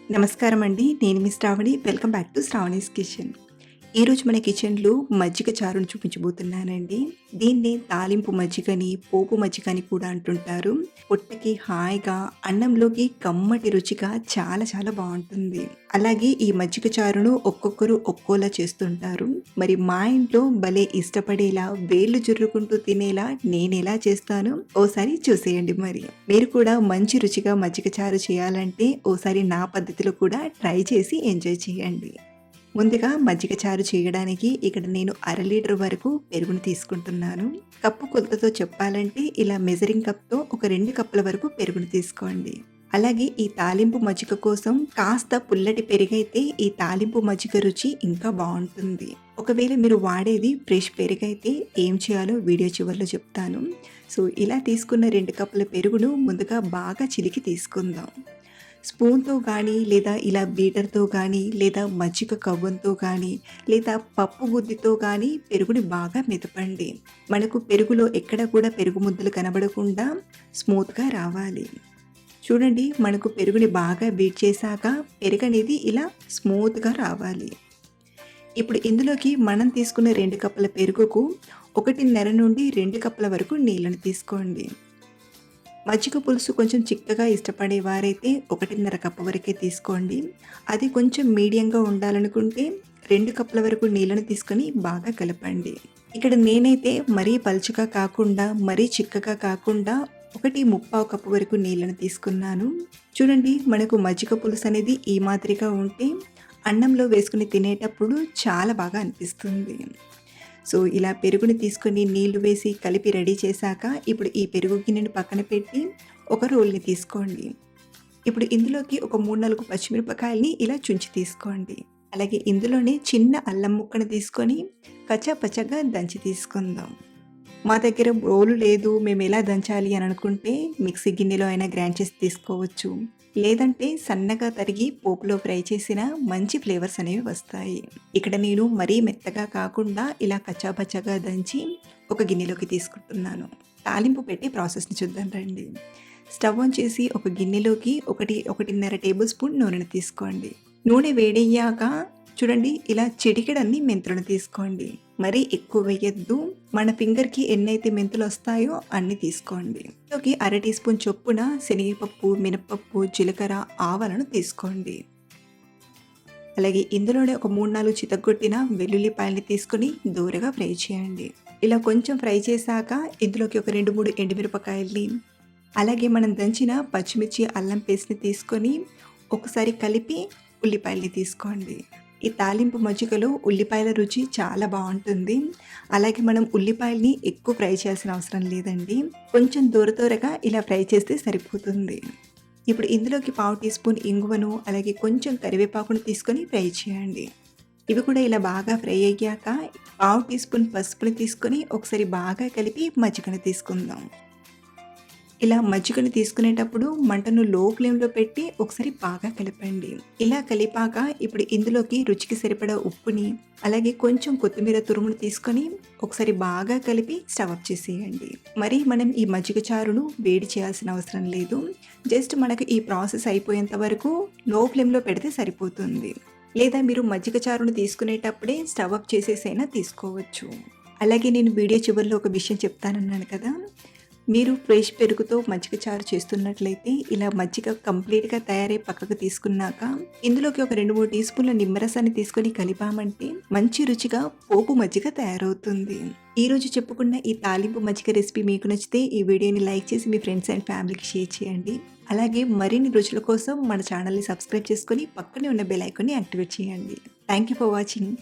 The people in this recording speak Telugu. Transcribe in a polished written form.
నమస్కారం అండి. నేను మీ Shravani. Welcome back to Shravani's kitchen. ఈరోజు మన కిచెన్‌లో మజ్జిగ చారును చూపించబోతున్నానండి. దీన్ని తాలింపు మజ్జిగని, పోపు మజ్జిగని కూడా అంటుంటారు. పొట్టకి హాయిగా, అన్నంలోకి కమ్మటి రుచిగా చాలా చాలా బావుంటుంది. అలాగే ఈ మజ్జిగ చారును ఒక్కొక్కరు ఒక్కోలా చేస్తుంటారు. మరి మా ఇంట్లో భలే ఇష్టపడేలా, వేళ్ళు జుర్రుకుంటూ తినేలా నేనెలా చేస్తానో ఓసారి చూసేయండి మరి. మీరు కూడా మంచి రుచిగా మజ్జిగ చారు చేయాలంటే ఓసారి నా పద్ధతిలో కూడా ట్రై చేసి ఎంజాయ్ చేయండి. ముందుగా మజ్జిగ చారు చేయడానికి ఇక్కడ నేను అర లీటర్ వరకు పెరుగుని తీసుకుంటున్నాను. కప్పు కొలతతో చెప్పాలంటే ఇలా మెజరింగ్ కప్‌తో ఒక 2 కప్పుల వరకు పెరుగుని తీసుకోండి. అలాగే ఈ తాలింపు మజ్జిగ కోసం కాస్త పుల్లటి పెరుగైతే ఈ తాలింపు మజ్జిగ రుచి ఇంకా బావుంటుంది. ఒకవేళ మీరు వాడేది ఫ్రెష్ పెరుగైతే ఏం చేయాలో వీడియో చివరిలో చెప్తాను. సో, ఇలా తీసుకున్న 2 కప్పుల పెరుగును ముందుగా బాగా చిలికి తీసుకుందాం. స్పూన్‌తో గానీ, లేదా ఇలా బీటర్‌తో గానీ, లేదా మజ్జిగ కవ్వంతో గానీ, లేదా పప్పు గుత్తితో గానీ పెరుగుని బాగా మెదపండి. మనకు పెరుగులో ఎక్కడ కూడా పెరుగు ముద్దలు కనబడకుండా స్మూత్‌గా రావాలి. చూడండి, మనకు పెరుగుని బాగా బీట్ చేశాక పెరుగనేది ఇలా స్మూత్‌గా రావాలి. ఇప్పుడు ఇందులోకి మనం తీసుకున్న 2 కప్పుల పెరుగుకు 1:30 నుండి 2 కప్పుల వరకు నీళ్ళని తీసుకోండి. మజ్జిగ పులుసు కొంచెం చిక్కగా ఇష్టపడేవారైతే 1:30 కప్పు వరకే తీసుకోండి. అది కొంచెం మీడియంగా ఉండాలనుకుంటే 2 కప్పుల వరకు నీళ్ళని తీసుకొని బాగా కలపండి. ఇక్కడ నేనైతే మరీ పలుచగా కాకుండా, మరీ చిక్కగా కాకుండా 1:35 కప్పు వరకు నీళ్ళని తీసుకున్నాను. చూడండి, మనకు మజ్జిగ పులుసు అనేది ఈ మాదిరిగా ఉంటే అన్నంలో వేసుకుని తినేటప్పుడు చాలా బాగా అనిపిస్తుంది. సో, ఇలా పెరుగుని తీసుకొని నీళ్లు వేసి కలిపి రెడీ చేశాక ఇప్పుడు ఈ పెరుగు గిన్నెని పక్కన పెట్టి ఒక రోల్ని తీసుకోండి. ఇప్పుడు ఇందులోకి ఒక 3, 4 పచ్చిమిరపకాయలని ఇలా చుంచి తీసుకోండి. అలాగే ఇందులోనే చిన్న అల్లం ముక్కను తీసుకొని కచ్చా పచ్చాగా దంచి తీసుకుందాం. మా దగ్గర రోలు లేదు, మేము ఎలా దంచాలి అని అనుకుంటే మిక్సీ గిన్నెలో అయినా గ్రైండ్ చేసి తీసుకోవచ్చు. లేదంటే సన్నగా తరిగి పోపులో ఫ్రై చేసిన మంచి ఫ్లేవర్స్ అనేవి వస్తాయి. ఇక్కడ నేను మరీ మెత్తగా కాకుండా ఇలా కచ్చాపచ్చాగా దంచి ఒక గిన్నెలోకి తీసుకుంటున్నాను. తాలింపు పెట్టి ప్రాసెస్ని చూద్దాం రండి. స్టవ్ ఆన్ చేసి ఒక గిన్నెలోకి 1.5 టేబుల్ స్పూన్ నూనెను తీసుకోండి. నూనె వేడయ్యాక చూడండి, ఇలా చిటికెడన్ని మెంతులను తీసుకోండి. మరీ ఎక్కువ వేయద్దు. మన ఫింగర్‌కి ఎన్నైతే మెంతులు వస్తాయో అన్ని తీసుకోండి. ఇందులోకి అర టీ స్పూన్ చొప్పున శనగపప్పు, మినపప్పు, జీలకర్ర, ఆవాలను తీసుకోండి. అలాగే ఇందులోనే ఒక 3, 4 చితగ్గొట్టిన వెల్లుల్లిపాయల్ని తీసుకొని దోరగా ఫ్రై చేయండి. ఇలా కొంచెం ఫ్రై చేశాక ఇందులోకి ఒక 2, 3 ఎండుమిరపకాయల్ని, అలాగే మనం దంచిన పచ్చిమిర్చి, అల్లం పేస్ట్‌ని తీసుకొని ఒకసారి కలిపి ఉల్లిపాయల్ని తీసుకోండి. ఈ తాలింపు మజ్జిగలో ఉల్లిపాయల రుచి చాలా బావుంటుంది. అలాగే మనం ఉల్లిపాయల్ని ఎక్కువ ఫ్రై చేయాల్సిన అవసరం లేదండి. కొంచెం దోరగా ఇలా ఫ్రై చేస్తే సరిపోతుంది. ఇప్పుడు ఇందులోకి పావు టీ స్పూన్ ఇంగువను, అలాగే కొంచెం కరివేపాకును తీసుకొని ఫ్రై చేయండి. ఇవి కూడా ఇలా బాగా ఫ్రై అయ్యాక పావు టీ స్పూన్ పసుపుని తీసుకొని ఒకసారి బాగా కలిపి మజ్జిగను తీసుకుందాం. ఇలా మజ్జిగను తీసుకునేటప్పుడు మంటను లో ఫ్లేమ్‌లో పెట్టి ఒకసారి బాగా కలపండి. ఇలా కలిపాక ఇప్పుడు ఇందులోకి రుచికి సరిపడా ఉప్పుని, అలాగే కొంచెం కొత్తిమీర తురుమును తీసుకొని ఒకసారి బాగా కలిపి స్టవ్ ఆఫ్ చేసేయండి. మరి మనం ఈ మజ్జిగ చారును వేడి చేయాల్సిన అవసరం లేదు. జస్ట్ మనకు ఈ ప్రాసెస్ అయిపోయేంత వరకు లో ఫ్లేమ్‌లో పెడితే సరిపోతుంది. లేదా మీరు మజ్జిగ చారును తీసుకునేటప్పుడే స్టవ్ ఆఫ్ చేసేసైనా తీసుకోవచ్చు. అలాగే నేను వీడియో చివరిలో ఒక విషయం చెప్తానన్నాను కదా! మీరు ఫ్రెష్ పెరుగుతో మజ్జిగ చారు చేస్తున్నట్లయితే ఇలా మజ్జిగ కంప్లీట్‌గా తయారై పక్కకు తీసుకున్నాక ఇందులోకి ఒక 2, 3 టీ స్పూన్ల నిమ్మరసాన్ని తీసుకొని కలిపామంటే మంచి రుచిగా పోపు మజ్జిగ తయారవుతుంది. ఈరోజు చెప్పుకున్న ఈ తాలింపు మజ్జిగ రెసిపీ మీకు నచ్చితే ఈ వీడియోని లైక్ చేసి మీ ఫ్రెండ్స్ అండ్ ఫ్యామిలీకి షేర్ చేయండి. అలాగే మరిన్ని రుచుల కోసం మన ఛానల్‌ని సబ్స్క్రైబ్ చేసుకొని పక్కనే ఉన్న బెల్ ఐకాన్‌ని యాక్టివేట్ చేయండి. Thank you for watching.